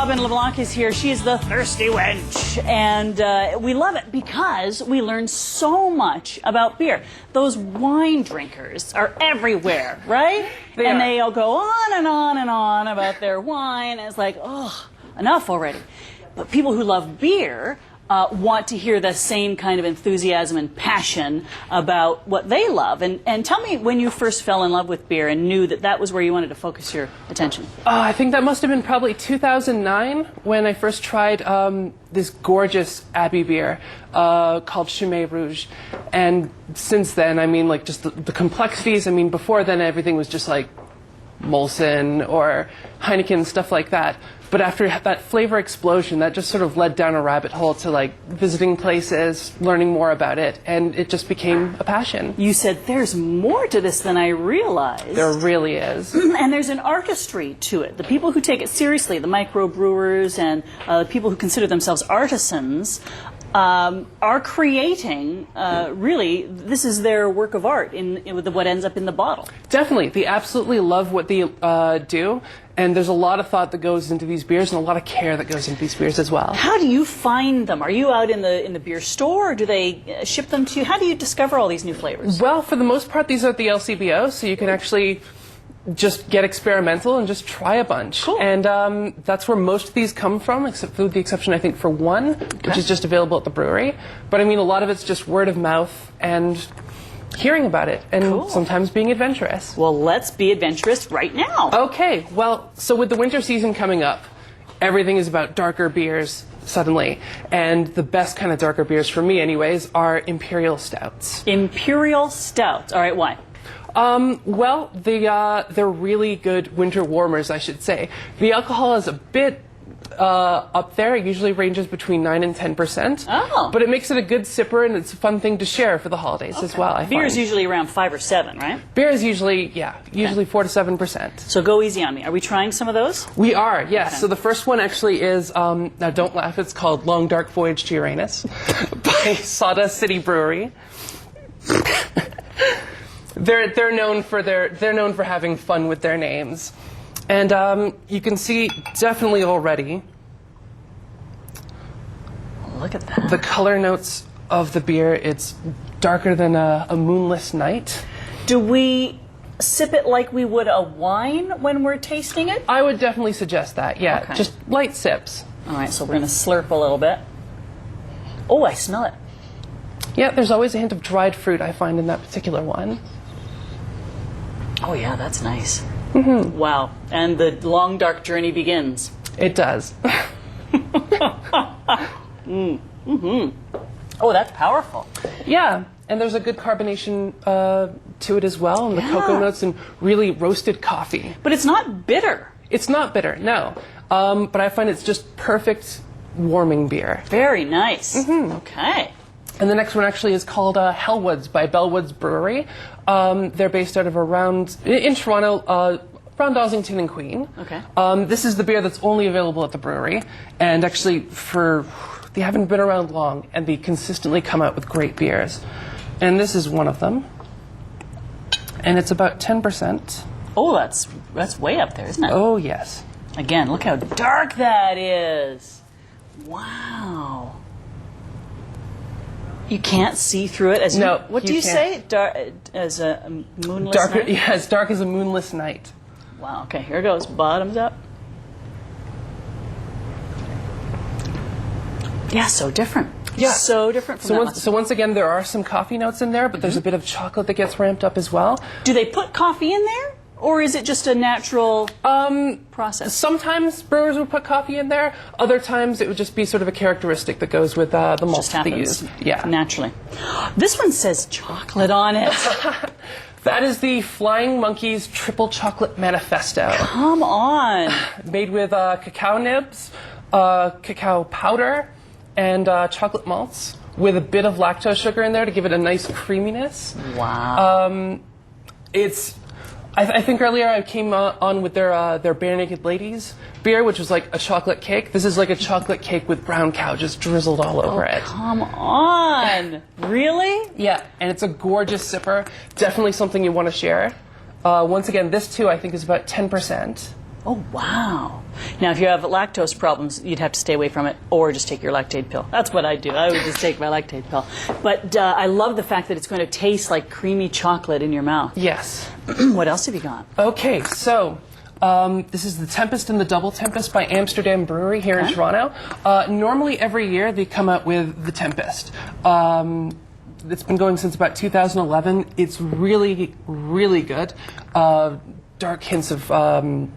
Robin LeBlanc is here. She is the Thirsty Wench. And we love it because we learn so much about beer. Those wine drinkers are everywhere, right? And they'll go on and on and on about their wine. And it's like, oh, enough already. But people who love beer want to hear the same kind of enthusiasm and passion about what they love. And tell me when you first fell in love with beer and knew that that was where you wanted to focus your attention. I think that must have been probably 2009 when I first tried this gorgeous Abbey beer called Chimay Rouge. And since then, I mean, like, just the complexities. I mean, before then, everything was just like Molson or Heineken, stuff like that. But after that flavor explosion, that just sort of led down a rabbit hole to like visiting places, learning more about it, and it just became a passion. You said there's more to this than I realized. There really is. And there's an artistry to it. The people who take it seriously, the microbrewers and the people who consider themselves artisans, are creating, really, this is their work of art with what ends up in the bottle. Definitely. They absolutely love what they do, and there's a lot of thought that goes into these beers and a lot of care that goes into these beers as well. How do you find them? Are you out in the beer store, or do they ship them to you? How do you discover all these new flavors? Well, for the most part, these are at the LCBO, so you can actually just get experimental and just try a bunch. Cool. And that's where most of these come from, except for the exception, I think, for one, which is just available at the brewery. But I mean, a lot of it's just word of mouth and hearing about it, and sometimes being adventurous. Well, let's be adventurous right now. Okay, well, so with the winter season coming up, everything is about darker beers suddenly. And the best kind of darker beers, for me anyways, are Imperial Stouts. Imperial Stouts. All right, why? Well, they're really good winter warmers, I should say. The alcohol is a bit up there. It usually ranges between 9 and 10%. Oh. But it makes it a good sipper, and it's a fun thing to share for the holidays as well, I Beer is find. usually around 5 or 7, right? Beer is usually, usually 4 to 7%. So go easy on me. Are we trying some of those? We are, yes. Okay. So the first one actually is, now don't laugh, it's called Long Dark Voyage to Uranus by Sawdust City Brewery. They're known for having fun with their names, and you can see definitely already. Look at that. The color notes of the beer. It's darker than a moonless night. Do we sip it like we would a wine when we're tasting it? I would definitely suggest that. Yeah, okay. Just light sips. All right, so we're gonna slurp a little bit. Oh, I smell it. Yeah, there's always a hint of dried fruit I find in that particular one. Oh yeah, that's nice. Mm-hmm. Wow, and the long dark journey begins. It does. Mm-hmm. Oh, that's powerful. Yeah, and there's a good carbonation to it as well, and the cocoa notes and really roasted coffee. But it's not bitter. It's not bitter, no. But I find it's just perfect warming beer. Very nice. Mm-hmm. Okay. And the next one actually is called Hellwoods by Bellwoods Brewery. They're based out of in Toronto, around Ossington and Queen. Okay. This is the beer that's only available at the brewery. And actually, they haven't been around long, and they consistently come out with great beers. And this is one of them. And it's about 10%. Oh, that's way up there, isn't it? Oh, yes. Again, look how dark that is. Wow. You can't see through it as no. What do you say? As a moonless night? Yeah, as dark as a moonless night. Wow. Okay, here goes. Bottoms up. Yeah, so different. Yeah. So different from that one. So once again, there are some coffee notes in there, but there's a bit of chocolate that gets ramped up as well. Do they put coffee in there? Or is it just a natural process? Sometimes brewers would put coffee in there. Other times it would just be sort of a characteristic that goes with the malts that they use. Yeah, naturally. This one says chocolate on it. That is the Flying Monkeys Triple Chocolate Manifesto. Come on. Made with cacao nibs, cacao powder, and chocolate malts with a bit of lactose sugar in there to give it a nice creaminess. Wow. I think earlier I came on with their Bare Naked Ladies beer, which was like a chocolate cake. This is like a chocolate cake with brown cow just drizzled all over it. Come on. Really? Yeah, and it's a gorgeous sipper. Definitely something you want to share. Once again, this too I think is about 10%. Oh, wow. Now, if you have lactose problems, you'd have to stay away from it or just take your lactate pill. That's what I do. I would just take my lactate pill. But I love the fact that it's going to taste like creamy chocolate in your mouth. Yes. What else have you got? Okay, so this is the Tempest and the Double Tempest by Amsterdam Brewery here in Toronto. Normally every year they come out with the Tempest. It's been going since about 2011. It's really, really good. Dark hints of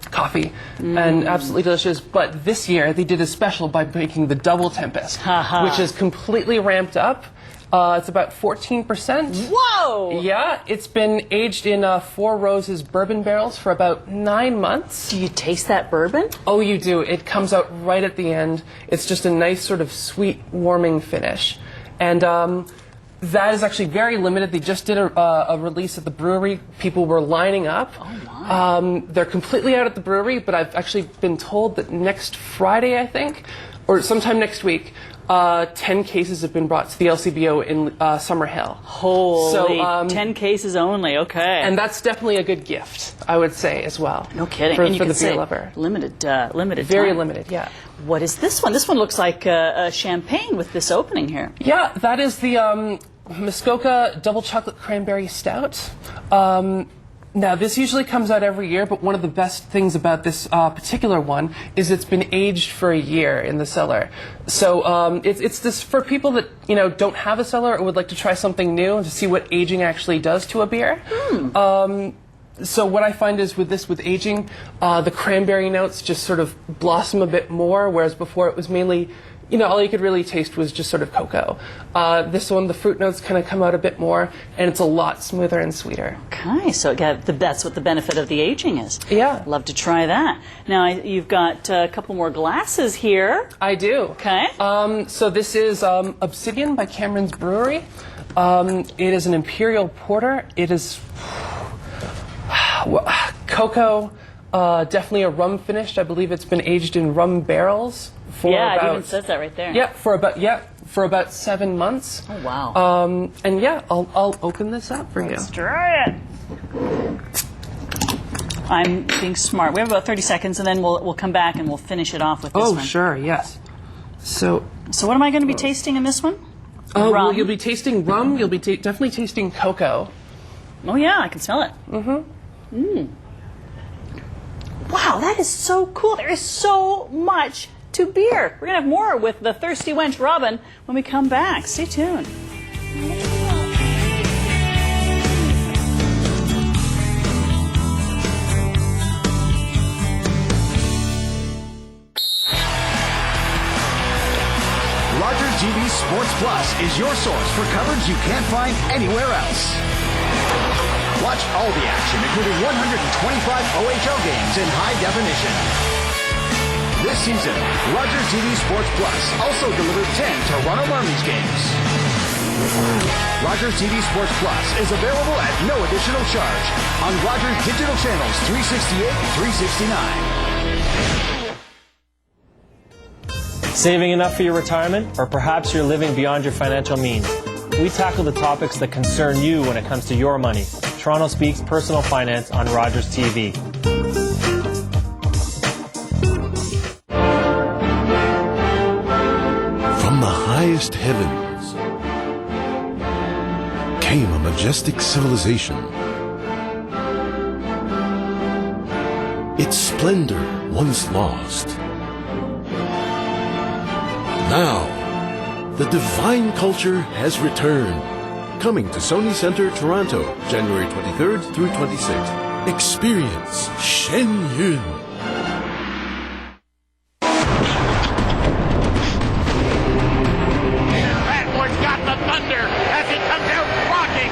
coffee and absolutely delicious. But this year they did a special by making the Double Tempest, which is completely ramped up. It's about 14%. Whoa! Yeah, it's been aged in Four Roses bourbon barrels for about 9 months. Do you taste that bourbon? Oh, you do. It comes out right at the end. It's just a nice sort of sweet, warming finish. And that is actually very limited. They just did a release at the brewery. People were lining up. Oh, my. They're completely out at the brewery, but I've actually been told that next Friday, I think, or sometime next week, 10 cases have been brought to the LCBO in Summerhill. Holy, so, 10 cases only, okay. And that's definitely a good gift, I would say, as well. No kidding. For, and you for can the beer say lover. Limited Very time. limited, yeah. What is this one? This one looks like a champagne with this opening here. Yeah, that is the Muskoka Double Chocolate Cranberry Stout. Now, this usually comes out every year, but one of the best things about this particular one is it's been aged for a year in the cellar. So it's this for people that don't have a cellar or would like to try something new and to see what aging actually does to a beer. So what I find is with aging, the cranberry notes just sort of blossom a bit more, whereas before it was mainly, all you could really taste was just sort of cocoa. This one, the fruit notes kind of come out a bit more, and it's a lot smoother and sweeter. Okay, so that's what the benefit of the aging is. Yeah. Love to try that. Now, you've got a couple more glasses here. I do. Okay. So this is Obsidian by Cameron's Brewery. It is an imperial porter. It is cocoa, definitely a rum finished. I believe it's been aged in rum barrels. It even says that right there. Yeah, for about 7 months. Oh, wow. And yeah, I'll open this up for you. Let's try it. I'm being smart. We have about 30 seconds, and then we'll come back and we'll finish it off with this one. Oh, sure, yes. So what am I going to be tasting in this one? Oh, well, you'll be tasting rum. You'll be definitely tasting cocoa. Oh, yeah, I can smell it. Wow, that is so cool. There is so much to beer. We're going to have more with the Thirsty Wench Robin when we come back. Stay tuned. Rogers TV Sports Plus is your source for coverage you can't find anywhere else. Watch all the action, including 125 OHL games in high definition. This season, Rogers TV Sports Plus also delivered 10 Toronto Marlies games. Rogers TV Sports Plus is available at no additional charge on Rogers Digital Channels 368 369. Saving enough for your retirement, or perhaps you're living beyond your financial means? We tackle the topics that concern you when it comes to your money. Toronto Speaks Personal Finance on Rogers TV. From the highest heavens came a majestic civilization. Its splendor once lost. Now, the divine culture has returned. Coming to Sony Centre, Toronto, January 23rd through 26th. Experience Shen Yun. That one's got the thunder as it comes out rocking.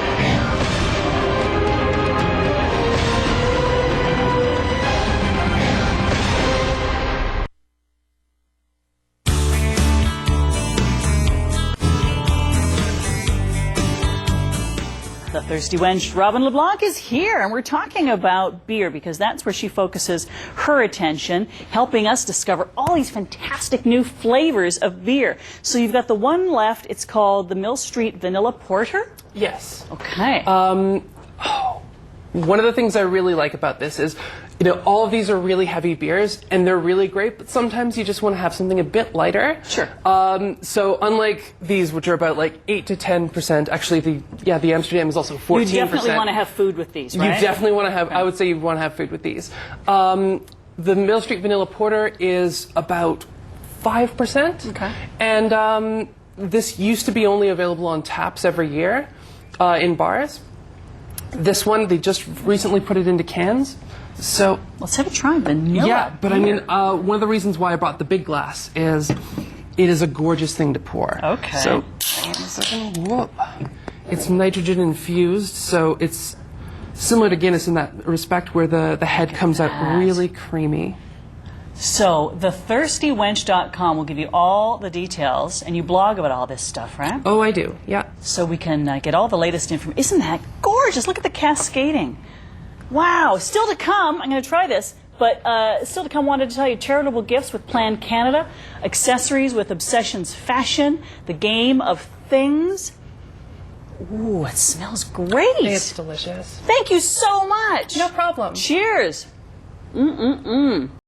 The Thirsty Wench, Robin LeBlanc, is here, and we're talking about beer because that's where she focuses her attention, helping us discover all these fantastic new flavors of beer. So you've got the one left. It's called the Mill Street Vanilla Porter. Yes. Okay. One of the things I really like about this is You know, all of these are really heavy beers, and they're really great, but sometimes you just want to have something a bit lighter. Sure. So unlike these, which are about like 8 to 10%, actually the Amsterdam is also 14%. You definitely want to have food with these, right? You definitely want to have, I would say you want to have food with these. The Mill Street Vanilla Porter is about 5%. Okay. And this used to be only available on taps every year in bars. This one, they just recently put it into cans. So let's have a try. Vanilla. Yeah, but I mean, one of the reasons why I brought the big glass is it is a gorgeous thing to pour. Okay. So, hang on a second. Whoop. It's nitrogen infused, so it's similar to Guinness in that respect, where the head comes out really creamy. So, thethirstywench.com will give you all the details, and you blog about all this stuff, right? Oh, I do, yeah. So we can get all the latest information. Isn't that gorgeous? Look at the cascading. Wow. Still to come, I'm going to try this, but still to come, wanted to tell you charitable gifts with Plan Canada, accessories with Obsessions Fashion, the game of things. Ooh, it smells great. It's delicious. Thank you so much. No problem. Cheers.